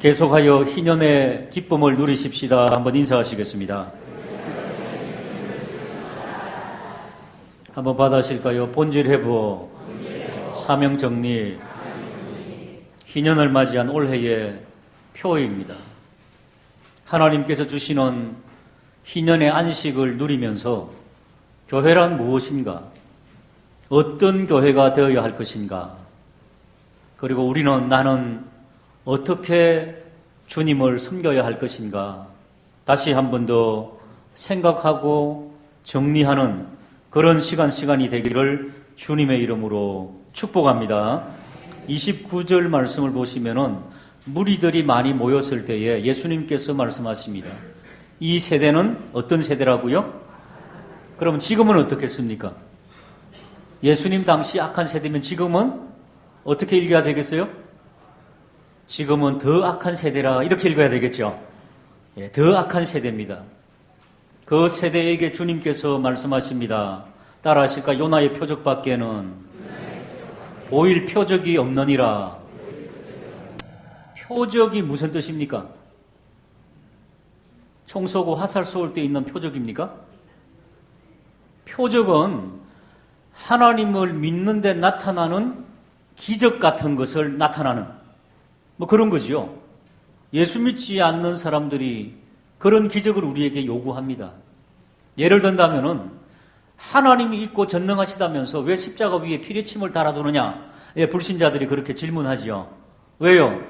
계속하여 희년의 기쁨을 누리십시다. 한번 인사하시겠습니다. 한번 받아실까요? 본질 회복, 사명 정리, 희년을 맞이한 올해의 표입니다. 하나님께서 주시는 희년의 안식을 누리면서 교회란 무엇인가? 어떤 교회가 되어야 할 것인가? 그리고 나는 어떻게 주님을 섬겨야 할 것인가? 다시 한 번 더 생각하고 정리하는 그런 시간이 되기를 주님의 이름으로 축복합니다. 29절 말씀을 보시면은 무리들이 많이 모였을 때에 예수님께서 말씀하십니다. 이 세대는 어떤 세대라고요? 그럼 지금은 어떻겠습니까? 예수님 당시 악한 세대면 지금은 어떻게 읽어야 되겠어요? 지금은 더 악한 세대라 이렇게 읽어야 되겠죠. 더 악한 세대입니다. 그 세대에게 주님께서 말씀하십니다. 따라 하실까? 요나의 표적밖에는 보일 표적이 없느니라. 표적이 무슨 뜻입니까? 총 쏘고 화살 쏠 때 있는 표적입니까? 표적은 하나님을 믿는 데 나타나는 기적 같은 것을 나타나는 뭐 그런 거지요. 예수 믿지 않는 사람들이 그런 기적을 우리에게 요구합니다. 예를 든다면은 하나님이 있고 전능하시다면서 왜 십자가 위에 피뢰침을 달아두느냐? 불신자들이 그렇게 질문하지요. 왜요?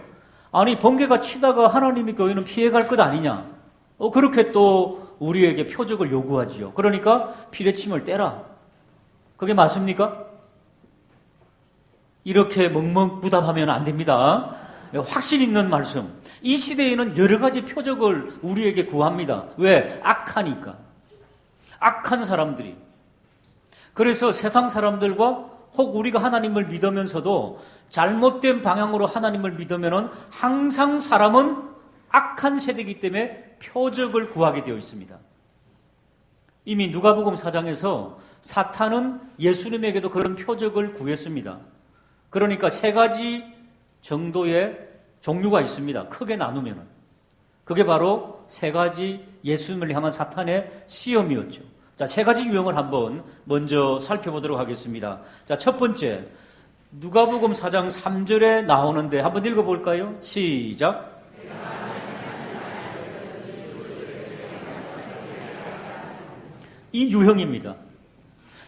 아니 번개가 치다가 하나님이 교회는 피해갈 것 아니냐? 그렇게 또 우리에게 표적을 요구하지요. 그러니까 피뢰침을 떼라. 그게 맞습니까? 이렇게 멍멍부답하면 안 됩니다. 확신 있는 말씀. 이 시대에는 여러 가지 표적을 우리에게 구합니다. 왜? 악하니까. 악한 사람들이. 그래서 세상 사람들과 혹 우리가 하나님을 믿으면서도 잘못된 방향으로 하나님을 믿으면은 항상 사람은 악한 세대이기 때문에 표적을 구하게 되어 있습니다. 이미 누가복음 4장에서 사탄은 예수님에게도 그런 표적을 구했습니다. 그러니까 세 가지 정도의 종류가 있습니다. 크게 나누면은. 그게 바로 세 가지 예수님을 향한 사탄의 시험이었죠. 자, 세 가지 유형을 한번 먼저 살펴보도록 하겠습니다. 자, 첫 번째. 누가복음 4장 3절에 나오는데 한번 읽어볼까요? 시작. 이 유형입니다.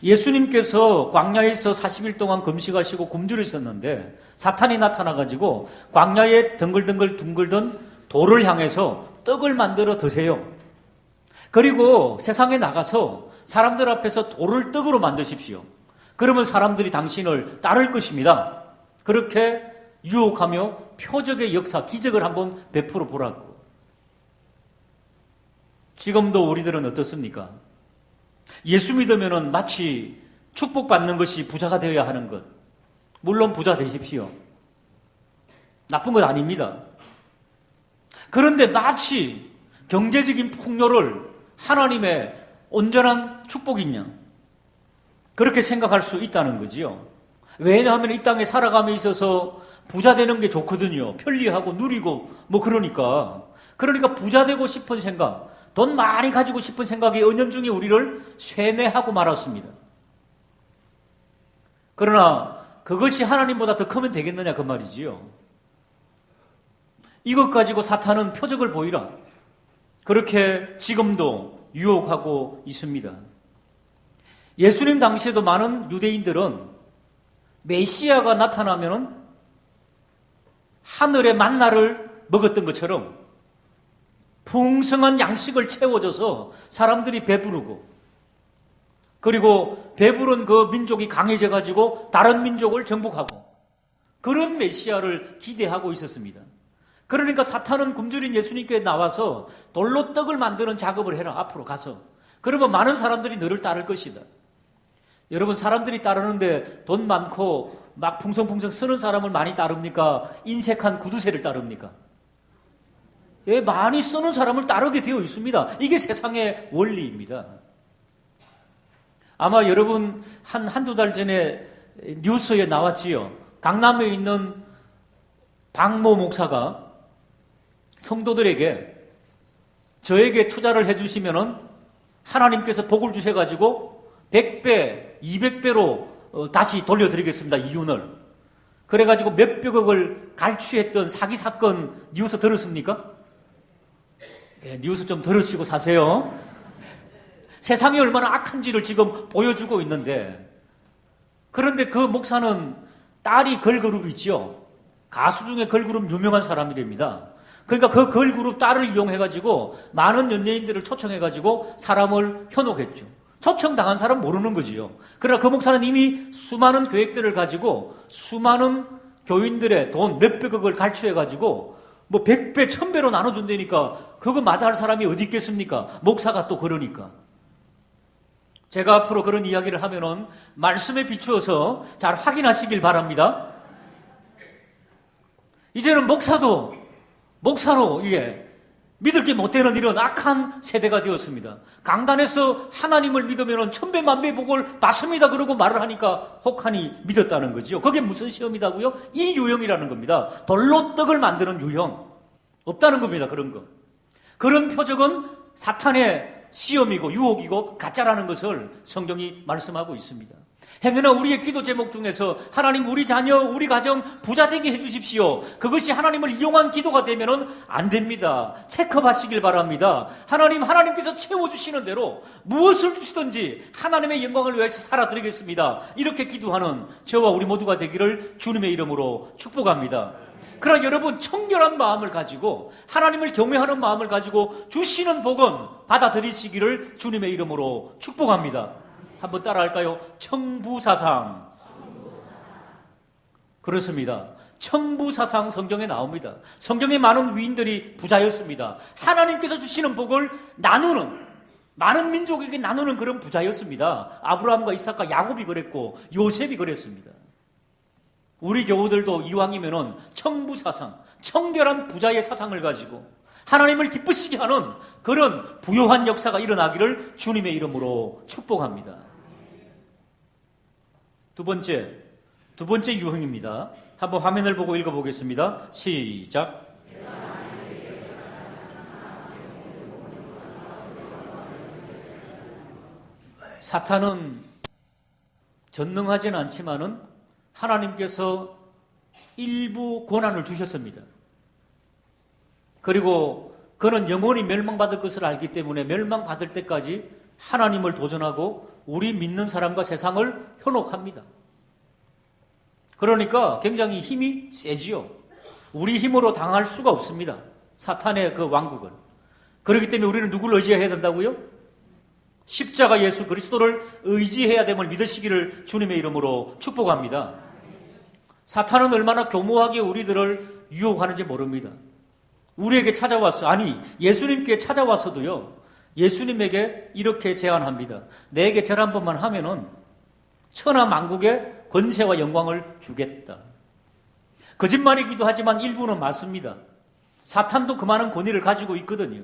예수님께서 광야에서 40일 동안 금식하시고 굶주리셨는데 사탄이 나타나가지고 광야에 덩글덩글 둥글던 돌을 향해서 떡을 만들어 드세요. 그리고 세상에 나가서 사람들 앞에서 돌을 떡으로 만드십시오. 그러면 사람들이 당신을 따를 것입니다. 그렇게 유혹하며 표적의 역사, 기적을 한번 베풀어 보라고. 지금도 우리들은 어떻습니까? 예수 믿으면은 마치 축복받는 것이 부자가 되어야 하는 것. 물론 부자 되십시오. 나쁜 것 아닙니다. 그런데 마치 경제적인 풍요를 하나님의 온전한 축복이냐? 그렇게 생각할 수 있다는 거지요. 왜냐하면 이 땅에 살아감에 있어서 부자 되는 게 좋거든요. 편리하고 누리고 뭐 그러니까 부자 되고 싶은 생각, 돈 많이 가지고 싶은 생각이 은연중에 우리를 쇠뇌하고 말았습니다. 그러나 그것이 하나님보다 더 크면 되겠느냐 그 말이지요. 이것 가지고 사탄은 표적을 보이라. 그렇게 지금도 유혹하고 있습니다. 예수님 당시에도 많은 유대인들은 메시아가 나타나면은 하늘의 만나를 먹었던 것처럼 풍성한 양식을 채워줘서 사람들이 배부르고 그리고 배부른 그 민족이 강해져가지고 다른 민족을 정복하고 그런 메시아를 기대하고 있었습니다. 그러니까 사탄은 굶주린 예수님께 나와서 돌로 떡을 만드는 작업을 해라. 앞으로 가서. 그러면 많은 사람들이 너를 따를 것이다. 여러분 사람들이 따르는데 돈 많고 막 풍성풍성 쓰는 사람을 많이 따릅니까? 인색한 구두쇠를 따릅니까? 많이 쓰는 사람을 따르게 되어 있습니다. 이게 세상의 원리입니다. 아마 여러분 한두 달 전에 뉴스에 나왔지요. 강남에 있는 박모 목사가 성도들에게 저에게 투자를 해주시면은 하나님께서 복을 주셔가지고 100배, 200배로 다시 돌려드리겠습니다. 이윤을. 그래가지고 몇백억을 갈취했던 사기 사건 뉴스 들었습니까? 예, 뉴스 좀 들으시고 사세요. 세상이 얼마나 악한지를 지금 보여주고 있는데, 그런데 그 목사는 딸이 걸그룹이 있지요. 가수 중에 걸그룹 유명한 사람이랍니다. 그러니까 그 걸그룹 딸을 이용해가지고 많은 연예인들을 초청해가지고 사람을 현혹했죠. 초청당한 사람 모르는 거지요. 그러나 그 목사는 이미 수많은 계획들을 가지고 수많은 교인들의 돈 몇백억을 갈취해가지고 뭐 100배, 1000배로 나눠준다니까 그거 마다할 사람이 어디 있겠습니까? 목사가 또 그러니까. 제가 앞으로 그런 이야기를 하면은 말씀에 비추어서 잘 확인하시길 바랍니다. 이제는 목사로 이게 믿을 게 못 되는 이런 악한 세대가 되었습니다. 강단에서 하나님을 믿으면 1000배 만배 복을 받습니다 그러고 말을 하니까 혹하니 믿었다는 거죠. 그게 무슨 시험이다고요? 이 유형이라는 겁니다. 돌로 떡을 만드는 유형. 없다는 겁니다. 그런 거. 그런 표적은 사탄의 시험이고 유혹이고 가짜라는 것을 성경이 말씀하고 있습니다. 행여나 우리의 기도 제목 중에서 하나님 우리 자녀 우리 가정 부자 되게 해주십시오. 그것이 하나님을 이용한 기도가 되면은 안 됩니다. 체크하시길 바랍니다. 하나님께서 채워주시는 대로 무엇을 주시든지 하나님의 영광을 위해서 살아드리겠습니다. 이렇게 기도하는 저와 우리 모두가 되기를 주님의 이름으로 축복합니다. 그러나 여러분 청결한 마음을 가지고 하나님을 경외하는 마음을 가지고 주시는 복은 받아들이시기를 주님의 이름으로 축복합니다. 한번 따라할까요? 청부사상. 그렇습니다. 청부사상 성경에 나옵니다. 성경에 많은 위인들이 부자였습니다. 하나님께서 주시는 복을 나누는, 많은 민족에게 나누는 그런 부자였습니다. 아브라함과 이삭과 야곱이 그랬고 요셉이 그랬습니다. 우리 교우들도 이왕이면은 청부사상, 청결한 부자의 사상을 가지고 하나님을 기쁘시게 하는 그런 부요한 역사가 일어나기를 주님의 이름으로 축복합니다. 두 번째 유형입니다. 한번 화면을 보고 읽어보겠습니다. 시작. 사탄은 전능하지는 않지만은 하나님께서 일부 권한을 주셨습니다. 그리고 그는 영원히 멸망받을 것을 알기 때문에 멸망받을 때까지 하나님을 도전하고 우리 믿는 사람과 세상을 현혹합니다. 그러니까 굉장히 힘이 세지요. 우리 힘으로 당할 수가 없습니다. 사탄의 그 왕국을. 그렇기 때문에 우리는 누구를 의지해야 된다고요? 십자가 예수 그리스도를 의지해야 됨을 믿으시기를 주님의 이름으로 축복합니다. 사탄은 얼마나 교모하게 우리들을 유혹하는지 모릅니다. 우리에게 찾아와서, 아니 예수님께 찾아와서도요, 예수님에게 이렇게 제안합니다. 내게 절 한 번만 하면은 천하 만국의 권세와 영광을 주겠다. 거짓말이기도 하지만 일부는 맞습니다. 사탄도 그 많은 권위를 가지고 있거든요.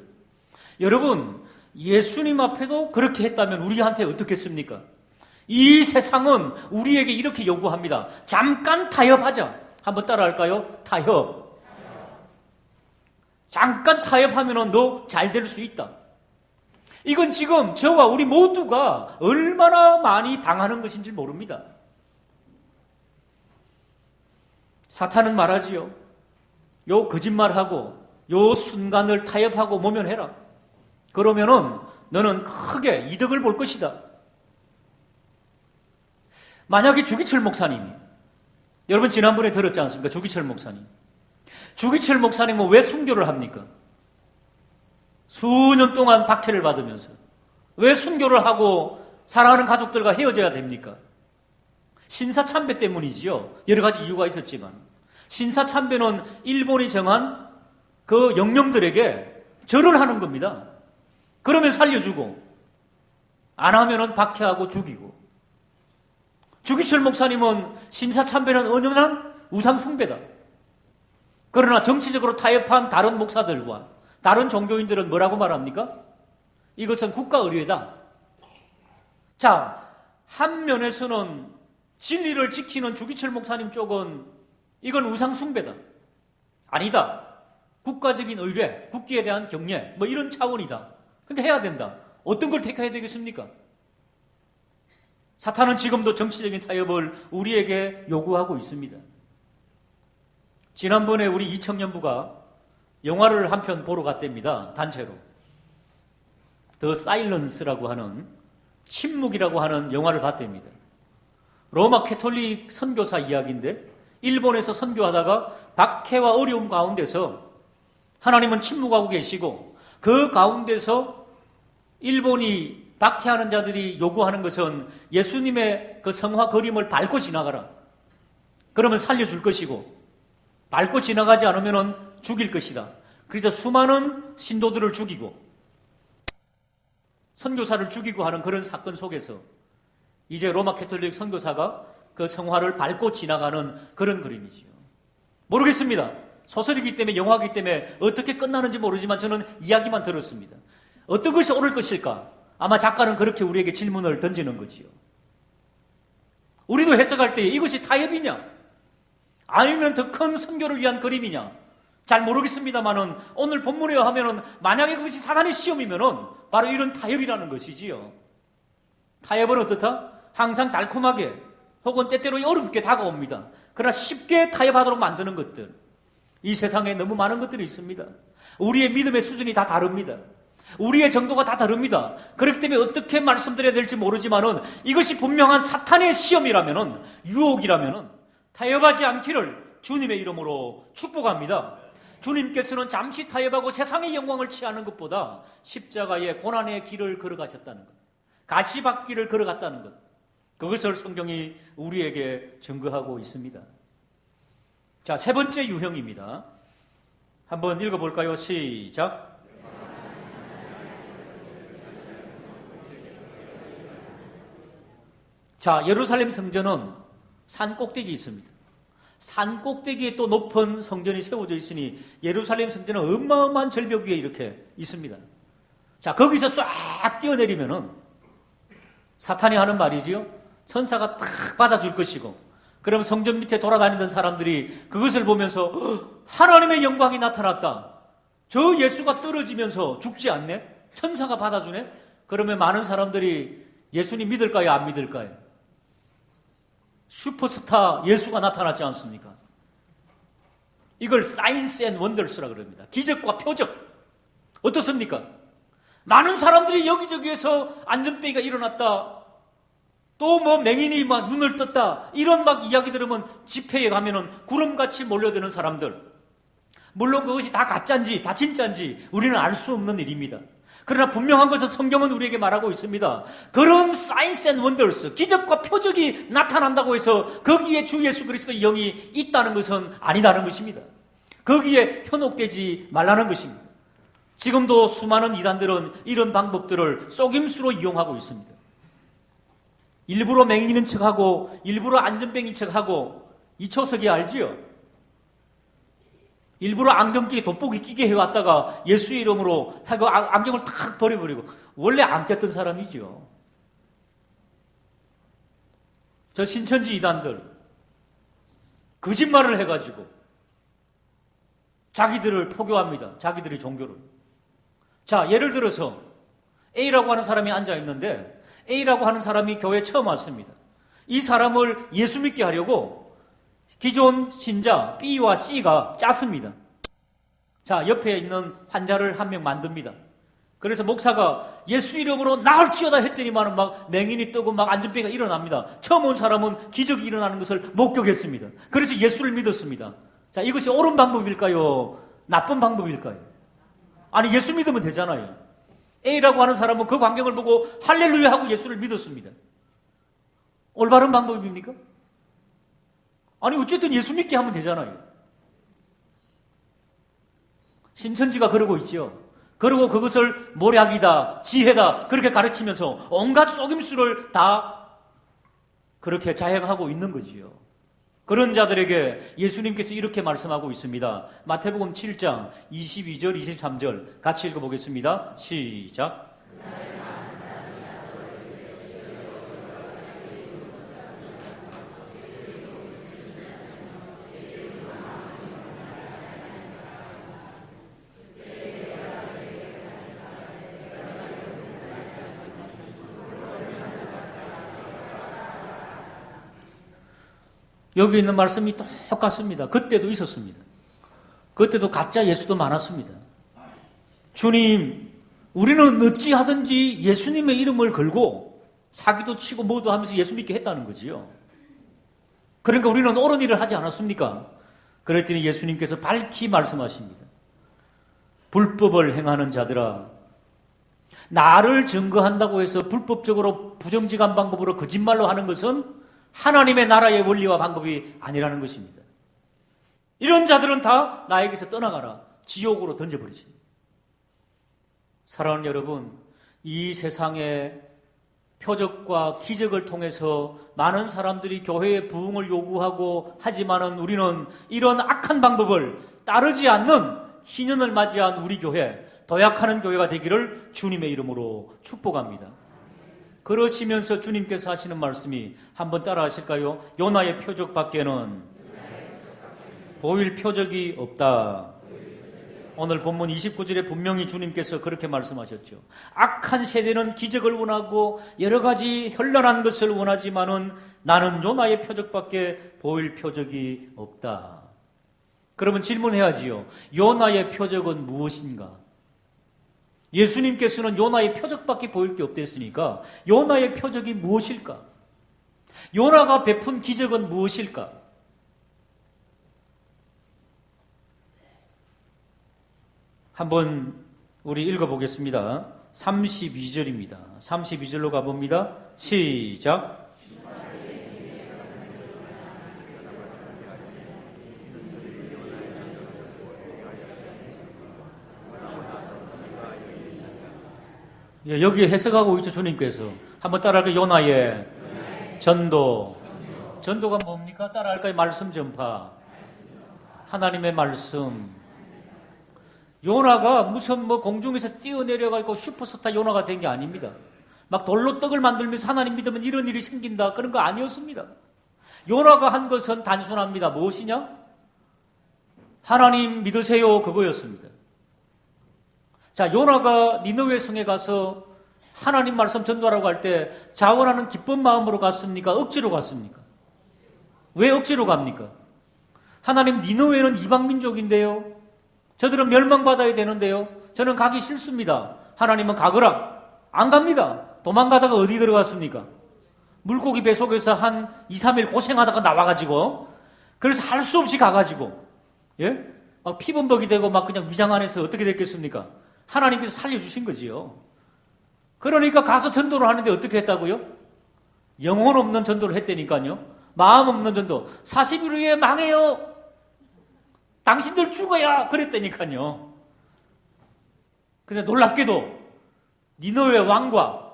여러분, 예수님 앞에도 그렇게 했다면 우리한테 어떻겠습니까? 이 세상은 우리에게 이렇게 요구합니다. 잠깐 타협하자. 한번 따라할까요? 타협. 잠깐 타협하면 너 잘 될 수 있다. 이건 지금 저와 우리 모두가 얼마나 많이 당하는 것인지 모릅니다. 사탄은 말하지요. 요 거짓말하고 요 순간을 타협하고 모면해라. 그러면은 너는 크게 이득을 볼 것이다. 만약에 주기철 목사님이, 여러분 지난번에 들었지 않습니까? 주기철 목사님. 주기철 목사님은 왜 순교를 합니까? 수년 동안 박해를 받으면서 왜 순교를 하고 사랑하는 가족들과 헤어져야 됩니까? 신사참배 때문이지요. 여러 가지 이유가 있었지만 신사참배는 일본이 정한 그 영령들에게 절을 하는 겁니다. 그러면 살려주고 안 하면은 박해하고 죽이고. 주기철 목사님은 신사참배는 은연한 우상숭배다. 그러나 정치적으로 타협한 다른 목사들과 다른 종교인들은 뭐라고 말합니까? 이것은 국가 의례다. 자, 한 면에서는 진리를 지키는 주기철 목사님 쪽은 이건 우상숭배다. 아니다. 국가적인 의뢰, 국기에 대한 경례, 뭐 이런 차원이다. 그러니까 해야 된다. 어떤 걸 택해야 되겠습니까? 사탄은 지금도 정치적인 타협을 우리에게 요구하고 있습니다. 지난번에 우리 이청년부가 영화를 한 편 보러 갔답니다. 단체로. 더 사일런스라고 하는, 침묵이라고 하는 영화를 봤답니다. 로마 캐톨릭 선교사 이야기인데 일본에서 선교하다가 박해와 어려움 가운데서 하나님은 침묵하고 계시고 그 가운데서 일본이 박해하는 자들이 요구하는 것은 예수님의 그 성화 그림을 밟고 지나가라. 그러면 살려줄 것이고 밟고 지나가지 않으면 죽일 것이다. 그래서 수많은 신도들을 죽이고 선교사를 죽이고 하는 그런 사건 속에서 이제 로마 캐톨릭 선교사가 그 성화를 밟고 지나가는 그런 그림이지요. 모르겠습니다. 소설이기 때문에 영화이기 때문에 어떻게 끝나는지 모르지만 저는 이야기만 들었습니다. 어떤 것이 옳을 것일까? 아마 작가는 그렇게 우리에게 질문을 던지는 거지요. 우리도 해석할 때 이것이 타협이냐? 아니면 더 큰 선교를 위한 그림이냐? 잘 모르겠습니다만은 오늘 본문에 하면은 만약에 그것이 사단의 시험이면은 바로 이런 타협이라는 것이지요. 타협은 어떻다? 항상 달콤하게 혹은 때때로 어렵게 다가옵니다. 그러나 쉽게 타협하도록 만드는 것들. 이 세상에 너무 많은 것들이 있습니다. 우리의 믿음의 수준이 다 다릅니다. 우리의 정도가 다 다릅니다. 그렇기 때문에 어떻게 말씀드려야 될지 모르지만은 이것이 분명한 사탄의 시험이라면은, 유혹이라면은 타협하지 않기를 주님의 이름으로 축복합니다. 주님께서는 잠시 타협하고 세상의 영광을 취하는 것보다 십자가의 고난의 길을 걸어가셨다는 것, 가시밭길을 걸어갔다는 것, 그것을 성경이 우리에게 증거하고 있습니다. 자, 세 번째 유형입니다. 한번 읽어볼까요? 시작. 자, 예루살렘 성전은 산 꼭대기에 있습니다. 산 꼭대기에 또 높은 성전이 세워져 있으니 예루살렘 성전은 어마어마한 절벽 위에 이렇게 있습니다. 자, 거기서 쫙 뛰어내리면은 사탄이 하는 말이지요. 천사가 탁 받아줄 것이고, 그럼 성전 밑에 돌아다니던 사람들이 그것을 보면서 하나님의 영광이 나타났다. 저 예수가 떨어지면서 죽지 않네? 천사가 받아주네? 그러면 많은 사람들이 예수님 믿을까요? 안 믿을까요? 슈퍼스타 예수가 나타났지 않습니까? 이걸 사인스 앤 원더스라고 그럽니다. 기적과 표적. 어떻습니까? 많은 사람들이 여기저기에서 안전병이가 일어났다. 또 뭐 맹인이 막 눈을 떴다. 이런 막 이야기 들으면 집회에 가면은 구름같이 몰려드는 사람들. 물론 그것이 다 가짜인지 다 진짜인지 우리는 알 수 없는 일입니다. 그러나 분명한 것은 성경은 우리에게 말하고 있습니다. 그런 사인스 앤 원더스, 기적과 표적이 나타난다고 해서 거기에 주 예수 그리스도의 영이 있다는 것은 아니다는 것입니다. 거기에 현혹되지 말라는 것입니다. 지금도 수많은 이단들은 이런 방법들을 속임수로 이용하고 있습니다. 일부러 맹인인 척하고 일부러 안전병인 척하고 이초석이 알지요? 일부러 안경 끼게 돋보기 끼게 해왔다가 예수의 이름으로 그 안경을 탁 버려버리고 원래 안 꼈던 사람이죠. 저 신천지 이단들 거짓말을 해가지고 자기들을 포교합니다. 자기들의 종교를. 자, 예를 들어서 A라고 하는 사람이 앉아있는데 A라고 하는 사람이 교회에 처음 왔습니다. 이 사람을 예수 믿게 하려고 기존 신자 B와 C가 짰습니다. 자, 옆에 있는 환자를 한 명 만듭니다. 그래서 목사가 예수 이름으로 나을지어다 했더니만 막 맹인이 뜨고 막 안전병이가 일어납니다. 처음 온 사람은 기적이 일어나는 것을 목격했습니다. 그래서 예수를 믿었습니다. 자, 이것이 옳은 방법일까요? 나쁜 방법일까요? 아니, 예수 믿으면 되잖아요. A라고 하는 사람은 그 광경을 보고 할렐루야 하고 예수를 믿었습니다. 올바른 방법입니까? 아니, 어쨌든 예수 믿게 하면 되잖아요. 신천지가 그러고 있죠. 그리고 그것을 모략이다, 지혜다 그렇게 가르치면서 온갖 속임수를 다 그렇게 자행하고 있는 거지요. 그런 자들에게 예수님께서 이렇게 말씀하고 있습니다. 마태복음 7장 22절 23절 같이 읽어보겠습니다. 시작. 여기 있는 말씀이 똑같습니다. 그때도 있었습니다. 그때도 가짜 예수도 많았습니다. 주님, 우리는 어찌하든지 예수님의 이름을 걸고 사기도 치고 뭐도 하면서 예수 믿게 했다는 거지요. 그러니까 우리는 옳은 일을 하지 않았습니까? 그랬더니 예수님께서 밝히 말씀하십니다. 불법을 행하는 자들아, 나를 증거한다고 해서 불법적으로 부정직한 방법으로 거짓말로 하는 것은 하나님의 나라의 원리와 방법이 아니라는 것입니다. 이런 자들은 다 나에게서 떠나가라. 지옥으로 던져버리십니다. 사랑하는 여러분, 이 세상에 표적과 기적을 통해서 많은 사람들이 교회의 부흥을 요구하고 하지만은 우리는 이런 악한 방법을 따르지 않는 희년을 맞이한 우리 교회, 도약하는 교회가 되기를 주님의 이름으로 축복합니다. 그러시면서 주님께서 하시는 말씀이 한번 따라 하실까요? 요나의 표적 밖에는 보일 표적이 없다. 오늘 본문 29절에 분명히 주님께서 그렇게 말씀하셨죠. 악한 세대는 기적을 원하고 여러 가지 현란한 것을 원하지만은 나는 요나의 표적밖에 보일 표적이 없다. 그러면 질문해야지요. 요나의 표적은 무엇인가? 예수님께서는 요나의 표적밖에 보일 게 없댔으니까 요나의 표적이 무엇일까? 요나가 베푼 기적은 무엇일까? 한번 우리 읽어보겠습니다. 32절입니다. 32절로 가봅니다. 시작. 예, 여기에 해석하고 있죠, 주님께서. 한번 따라할까요? 요나의 전도. 전도가 뭡니까? 따라할까요? 말씀 전파. 하나님의 말씀. 요나가 무슨 공중에서 뛰어내려가지고 슈퍼스타 요나가 된 게 아닙니다. 막 돌로 떡을 만들면서 하나님 믿으면 이런 일이 생긴다. 그런 거 아니었습니다. 요나가 한 것은 단순합니다. 무엇이냐? 하나님 믿으세요. 그거였습니다. 자, 요나가 니느웨 성에 가서 하나님 말씀 전도하라고 할 때 자원하는 기쁜 마음으로 갔습니까? 억지로 갔습니까? 왜 억지로 갑니까? 하나님, 니느웨는 이방 민족인데요. 저들은 멸망받아야 되는데요. 저는 가기 싫습니다. 하나님은 가거라. 안 갑니다. 도망가다가 어디 들어갔습니까? 물고기 배 속에서 한 2, 3일 고생하다가 나와가지고, 그래서 할 수 없이 가가지고, 예? 막 피범벅이 되고 막 그냥 위장 안에서 어떻게 됐겠습니까? 하나님께서 살려주신 거지요. 그러니까 가서 전도를 하는데 어떻게 했다고요? 영혼 없는 전도를 했다니까요. 마음 없는 전도. 40일 후에 망해요. 당신들 죽어야 그랬다니까요. 근데 놀랍게도 니느웨 왕과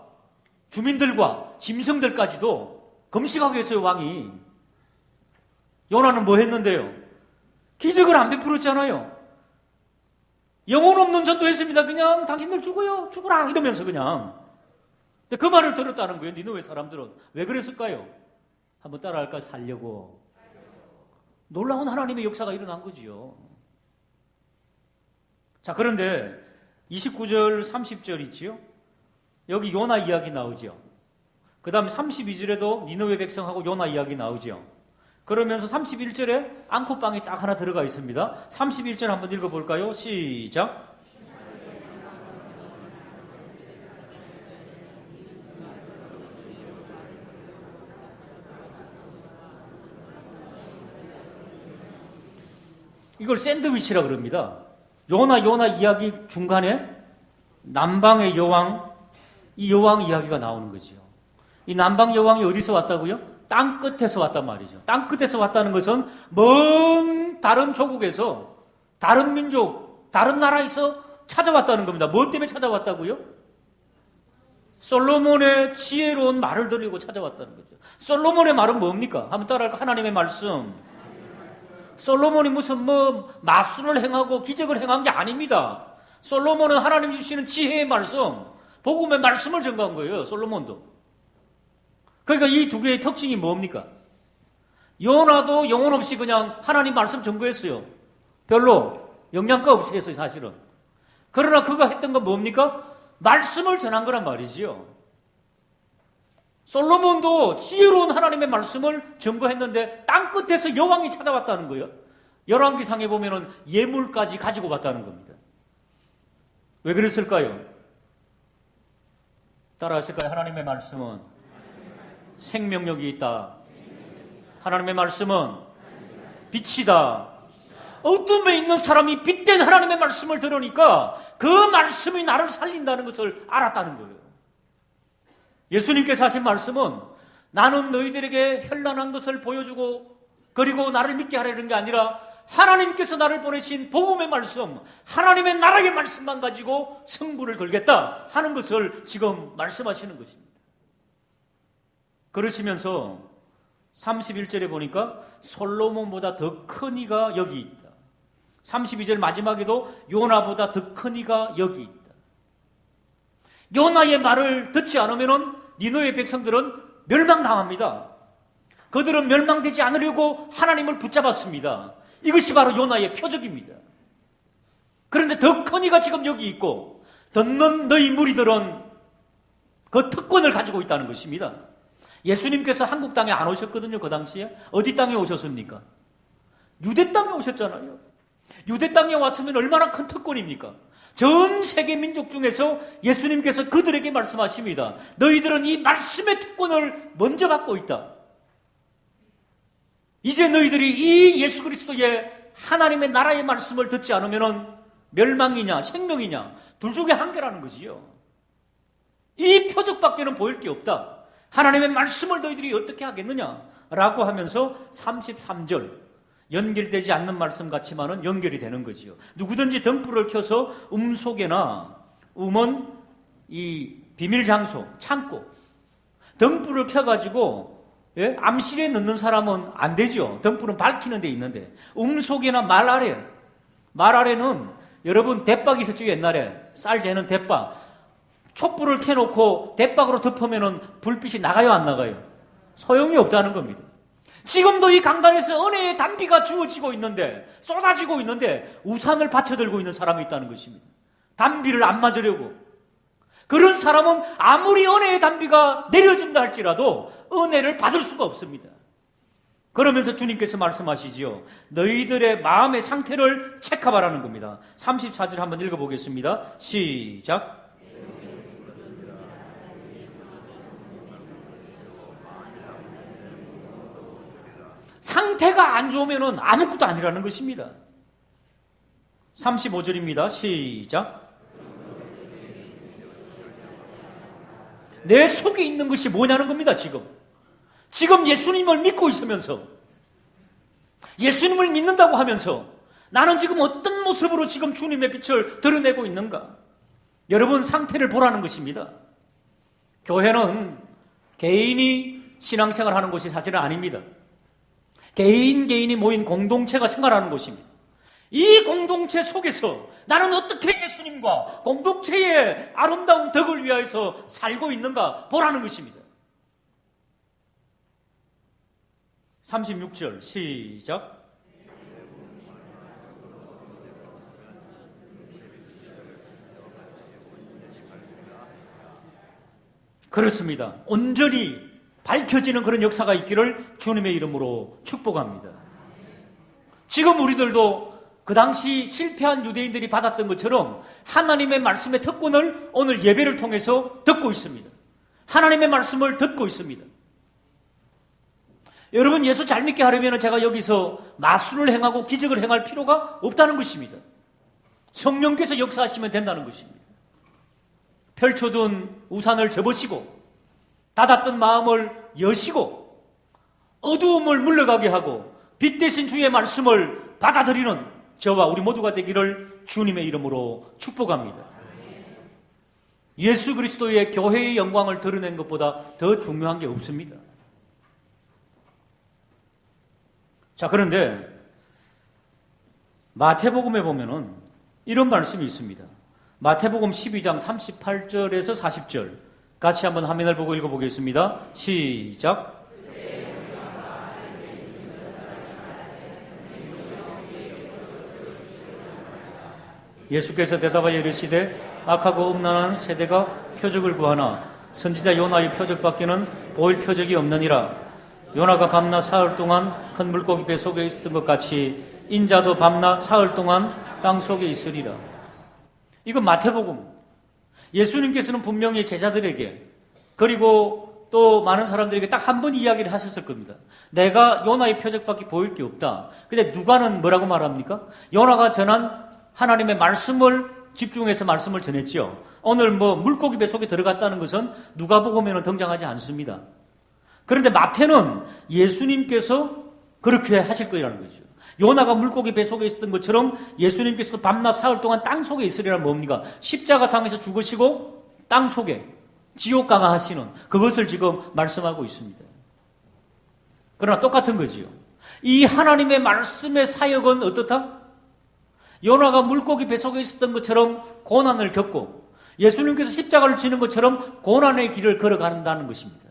주민들과 짐승들까지도 금식하게 했어요, 왕이. 요나는 뭐 했는데요? 기적을 안 베풀었잖아요. 영혼 없는 전도했습니다. 그냥 당신들 죽어요. 죽으라 이러면서 그냥. 근데 그 말을 들었다는 거예요. 니느웨 사람들은. 왜 그랬을까요? 한번 따라할까? 살려고. 놀라운 하나님의 역사가 일어난 거지요. 자, 그런데 29절, 30절 있지요? 여기 요나 이야기 나오죠. 그 다음에 32절에도 니느웨 백성하고 요나 이야기 나오죠. 그러면서 31절에 앙코방이 딱 하나 들어가 있습니다. 31절 한번 읽어볼까요? 시작. 이걸 샌드위치라 그럽니다. 요나 이야기 중간에 남방의 여왕, 이 여왕 이야기가 나오는 거죠. 이 남방 여왕이 어디서 왔다고요? 땅 끝에서 왔단 말이죠. 땅 끝에서 왔다는 것은 먼 다른 조국에서, 다른 민족, 다른 나라에서 찾아왔다는 겁니다. 뭐 때문에 찾아왔다고요? 솔로몬의 지혜로운 말을 들으려고 찾아왔다는 거죠. 솔로몬의 말은 뭡니까? 한번 따라할까? 하나님의 말씀. 솔로몬이 무슨 마술을 행하고 기적을 행한 게 아닙니다. 솔로몬은 하나님 주시는 지혜의 말씀, 복음의 말씀을 전가한 거예요. 솔로몬도. 그러니까 이 두 개의 특징이 뭡니까? 요나도 영혼 없이 그냥 하나님 말씀 전거했어요. 별로 영양가 없이 했어요, 사실은. 그러나 그가 했던 건 뭡니까? 말씀을 전한 거란 말이지요. 솔로몬도 지혜로운 하나님의 말씀을 증거했는데 땅끝에서 여왕이 찾아왔다는 거예요. 열왕기상에 보면은 예물까지 가지고 왔다는 겁니다. 왜 그랬을까요? 따라하실까요? 하나님의 말씀은 생명력이 있다. 하나님의 말씀은 빛이다. 어둠에 있는 사람이 빛된 하나님의 말씀을 들으니까 그 말씀이 나를 살린다는 것을 알았다는 거예요. 예수님께서 하신 말씀은 나는 너희들에게 현란한 것을 보여주고 그리고 나를 믿게 하려는 게 아니라 하나님께서 나를 보내신 복음의 말씀, 하나님의 나라의 말씀만 가지고 승부를 걸겠다 하는 것을 지금 말씀하시는 것입니다. 그러시면서 31절에 보니까 솔로몬보다 더 큰 이가 여기 있다. 32절 마지막에도 요나보다 더 큰 이가 여기 있다. 요나의 말을 듣지 않으면 니느웨 백성들은 멸망당합니다. 그들은 멸망되지 않으려고 하나님을 붙잡았습니다. 이것이 바로 요나의 표적입니다. 그런데 더 큰 이가 지금 여기 있고 듣는 너희 무리들은 그 특권을 가지고 있다는 것입니다. 예수님께서 한국 땅에 안 오셨거든요. 그 당시에. 어디 땅에 오셨습니까? 유대 땅에 오셨잖아요. 유대 땅에 왔으면 얼마나 큰 특권입니까? 전 세계 민족 중에서 예수님께서 그들에게 말씀하십니다. 너희들은 이 말씀의 특권을 먼저 갖고 있다. 이제 너희들이 이 예수 그리스도의 하나님의 나라의 말씀을 듣지 않으면 멸망이냐 생명이냐 둘 중에 한 개라는 거지요. 이 표적밖에는 보일 게 없다. 하나님의 말씀을 너희들이 어떻게 하겠느냐라고 하면서 33절 연결되지 않는 말씀 같지만은 연결이 되는 거지요. 누구든지 등불을 켜서 속에나 이 비밀 장소, 창고 등불을 켜가지고 암실에 넣는 사람은 안 되죠. 등불은 밝히는 데 있는데 속에나 말 아래는 여러분 대박 있었죠. 옛날에 쌀 재는 대박. 촛불을 켜놓고 대박으로 덮으면은 불빛이 나가요, 안 나가요? 소용이 없다는 겁니다. 지금도 이 강단에서 은혜의 단비가 주어지고 있는데, 쏟아지고 있는데 우산을 받쳐들고 있는 사람이 있다는 것입니다. 단비를 안 맞으려고. 그런 사람은 아무리 은혜의 단비가 내려진다 할지라도 은혜를 받을 수가 없습니다. 그러면서 주님께서 말씀하시지요. 너희들의 마음의 상태를 체크하라는 겁니다. 34절 한번 읽어보겠습니다. 시작. 상태가 안 좋으면 아무것도 아니라는 것입니다. 35절입니다. 시작. 내 속에 있는 것이 뭐냐는 겁니다. 지금 예수님을 믿고 있으면서 예수님을 믿는다고 하면서 나는 지금 어떤 모습으로 지금 주님의 빛을 드러내고 있는가? 여러분 상태를 보라는 것입니다. 교회는 개인이 신앙생활 하는 곳이 사실은 아닙니다. 개인이 모인 공동체가 생활하는 곳입니다. 이 공동체 속에서 나는 어떻게 예수님과 공동체의 아름다운 덕을 위하여서 살고 있는가 보라는 것입니다. 36절 시작. 그렇습니다. 온전히 밝혀지는 그런 역사가 있기를 주님의 이름으로 축복합니다. 지금 우리들도 그 당시 실패한 유대인들이 받았던 것처럼 하나님의 말씀의 특권을 오늘 예배를 통해서 듣고 있습니다. 하나님의 말씀을 듣고 있습니다. 여러분 예수 잘 믿게 하려면 제가 여기서 마술을 행하고 기적을 행할 필요가 없다는 것입니다. 성령께서 역사하시면 된다는 것입니다. 펼쳐둔 우산을 접으시고 닫았던 마음을 여시고 어두움을 물러가게 하고 빛 대신 주의 말씀을 받아들이는 저와 우리 모두가 되기를 주님의 이름으로 축복합니다. 예수 그리스도의 교회의 영광을 드러낸 것보다 더 중요한 게 없습니다. 자, 그런데 마태복음에 보면은 이런 말씀이 있습니다. 마태복음 12장 38절에서 40절 같이 한번 화면을 보고 읽어보겠습니다. 시작. 예수께서 대답하여 이르시되 악하고 음란한 세대가 표적을 구하나 선지자 요나의 표적밖에는 보일 표적이 없느니라. 요나가 밤낮 사흘 동안 큰 물고기 배 속에 있었던 것 같이 인자도 밤낮 사흘 동안 땅 속에 있으리라. 이건 마태복음. 예수님께서는 분명히 제자들에게 그리고 또 많은 사람들에게 딱 한 번 이야기를 하셨을 겁니다. 내가 요나의 표적밖에 보일 게 없다. 근데 누가는 뭐라고 말합니까? 요나가 전한 하나님의 말씀을 집중해서 말씀을 전했죠. 오늘 물고기 배 속에 들어갔다는 것은 누가복음에는 등장하지 않습니다. 그런데 마태는 예수님께서 그렇게 하실 거라는 거죠. 요나가 물고기 배 속에 있었던 것처럼 예수님께서도 밤낮 사흘 동안 땅 속에 있으리란 뭡니까? 십자가상에서 죽으시고 땅 속에 지옥 강화하시는 그것을 지금 말씀하고 있습니다. 그러나 똑같은 거지요. 이 하나님의 말씀의 사역은 어떻다? 요나가 물고기 배 속에 있었던 것처럼 고난을 겪고 예수님께서 십자가를 지는 것처럼 고난의 길을 걸어간다는 것입니다.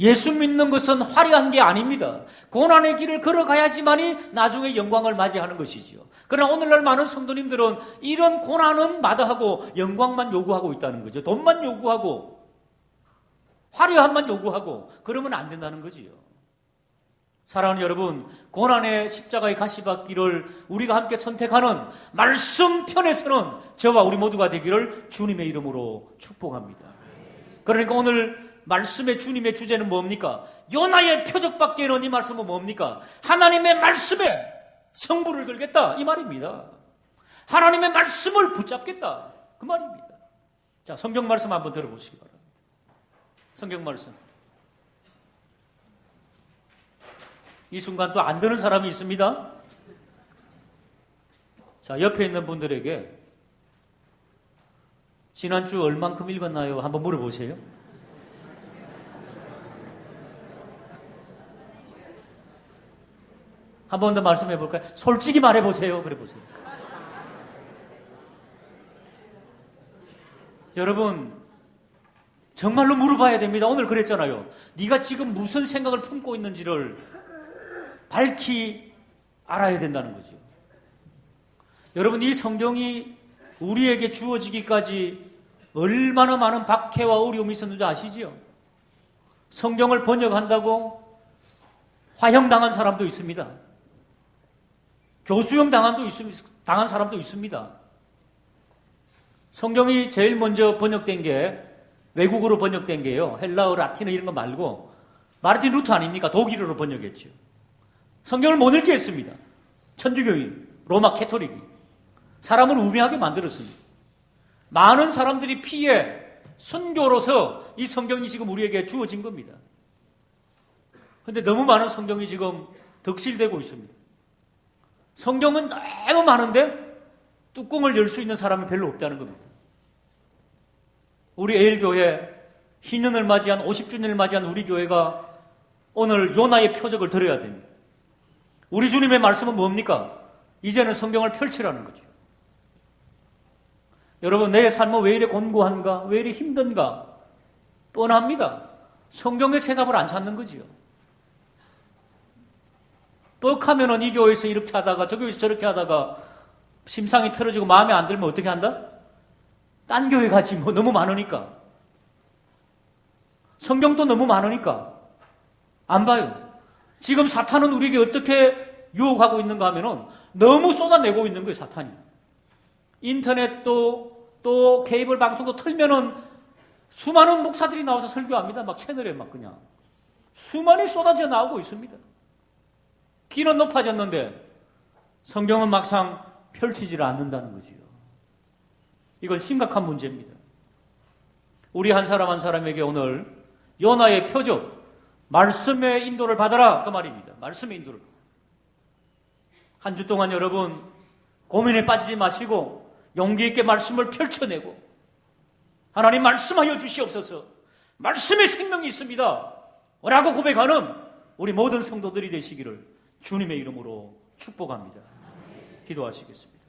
예수 믿는 것은 화려한 게 아닙니다. 고난의 길을 걸어가야지만이 나중에 영광을 맞이하는 것이지요. 그러나 오늘날 많은 성도님들은 이런 고난은 마다하고 영광만 요구하고 있다는 거죠. 돈만 요구하고 화려함만 요구하고 그러면 안 된다는 거지요. 사랑하는 여러분, 고난의 십자가의 가시밭길을 우리가 함께 선택하는 말씀 편에서는 저와 우리 모두가 되기를 주님의 이름으로 축복합니다. 그러니까 오늘 말씀의 주님의 주제는 뭡니까? 요나의 표적밖에는 이 말씀은 뭡니까? 하나님의 말씀에 성부를 걸겠다 이 말입니다. 하나님의 말씀을 붙잡겠다 그 말입니다. 자, 성경 말씀 한번 들어보시기 바랍니다. 성경 말씀. 이 순간 또 안 드는 사람이 있습니다. 자, 옆에 있는 분들에게 지난주 얼만큼 읽었나요? 한번 물어보세요. 한 번 더 말씀해 볼까요? 솔직히 말해 보세요. 그래 보세요. 여러분, 정말로 물어봐야 됩니다. 오늘 그랬잖아요. 네가 지금 무슨 생각을 품고 있는지를 밝히 알아야 된다는 거죠. 여러분, 이 성경이 우리에게 주어지기까지 얼마나 많은 박해와 어려움이 있었는지 아시죠? 성경을 번역한다고 화형당한 사람도 있습니다. 교수형 당한 사람도 있습니다. 성경이 제일 먼저 번역된 게 외국어로 번역된 게요. 헬라어, 라틴어 이런 거 말고 마르틴 루터 아닙니까? 독일어로 번역했죠. 성경을 못 읽게 했습니다. 천주교인, 로마 캐토릭이. 사람을 우매하게 만들었습니다. 많은 사람들이 피해 순교로서 이 성경이 지금 우리에게 주어진 겁니다. 그런데 너무 많은 성경이 지금 덕실되고 있습니다. 성경은 너무 많은데 뚜껑을 열 수 있는 사람이 별로 없다는 겁니다. 우리 에일교회 희년을 맞이한 50주년을 맞이한 우리 교회가 오늘 요나의 표적을 들어야 됩니다. 우리 주님의 말씀은 뭡니까? 이제는 성경을 펼치라는 거죠. 여러분, 내 삶은 왜 이래 곤고한가? 왜 이래 힘든가? 뻔합니다. 성경의 대답을 안 찾는 거지요. 뻑하면은 이 교회에서 이렇게 하다가 저 교회에서 저렇게 하다가 심상이 틀어지고 마음에 안 들면 어떻게 한다? 딴 교회 가지 뭐 너무 많으니까. 성경도 너무 많으니까 안 봐요. 지금 사탄은 우리에게 어떻게 유혹하고 있는가 하면은 너무 쏟아내고 있는 거예요, 사탄이. 인터넷도 또 케이블 방송도 틀면은 수많은 목사들이 나와서 설교합니다. 막 채널에 막 그냥 수많이 쏟아져 나오고 있습니다. 귀는 높아졌는데 성경은 막상 펼치지를 않는다는 거지요. 이건 심각한 문제입니다. 우리 한 사람 한 사람에게 오늘 요나의 표적, 말씀의 인도를 받아라 그 말입니다. 말씀의 인도를. 한 주 동안 여러분 고민에 빠지지 마시고 용기 있게 말씀을 펼쳐내고 하나님 말씀하여 주시옵소서. 말씀의 생명이 있습니다 라고 고백하는 우리 모든 성도들이 되시기를 주님의 이름으로 축복합니다. 기도하시겠습니다.